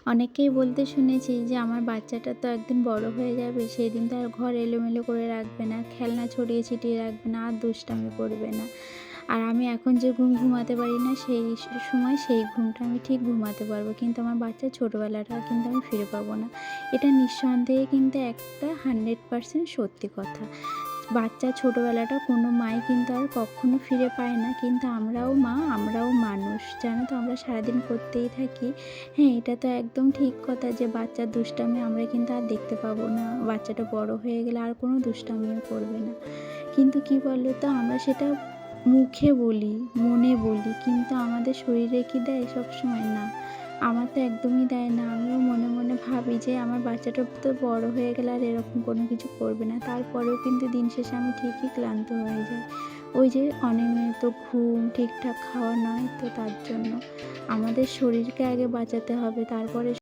অনেককেই বলতে শুনেছি যে আমার বাচ্চাটা তো একদিন বড় হয়ে যাবে, সেদিন তো আর ঘর এলোমেলো করে রাখবে না, খেলনা ছড়িয়ে ছিটিয়ে রাখবে না, আর দুষ্টামি করবে না। আর আমি এখন যে ঘুম ঘুমাতে পারি না সেই সময় সেই ঘুমটা আমি ঠিক ঘুমাতে পারবো। কিন্তু আমার বাচ্চার ছোটবেলাটা কিন্তু আমি ফিরে পাবো না। এটা নিঃসন্দেহে কিন্তু একটা 100% সত্যি কথা। বাচ্চার ছোটবেলাটা কোনো মাই কিন্তু আর কখনো ফিরে পায় না। কিন্তু আমরাও মা, আমরাও মানুষ। জানো তো আমরা সারাদিন করতেই থাকি। হ্যাঁ, এটা তো একদম ঠিক কথা যে বাচ্চার দুষ্টামি আমরা কিন্তু আর দেখতে পাবো না। বাচ্চাটা বড় হয়ে গেলে আর কোনো দুষ্টামিও করবে না। কিন্তু কি বলো তো আমরা সেটা মুখে বলি, মনে বলি কিন্তু আমাদের শরীরে কি দেয় সবসময়? না। আমার তো একদমই দেয় না। আমিও মনে, মনে ভাবি যে আমার বাচ্চাটা তো বড় হয়ে গেলে আর এরকম কোনো কিছু করবে না। তারপরেও কিন্তু দিন শেষে আমি ঠিকই ক্লান্ত হয়ে যাই। ওই যে অনিয়মিত ঘুম, ঠিকঠাক খাওয়া নয় তো তার জন্য। আমাদের শরীরকে আগে বাঁচাতে হবে তারপরে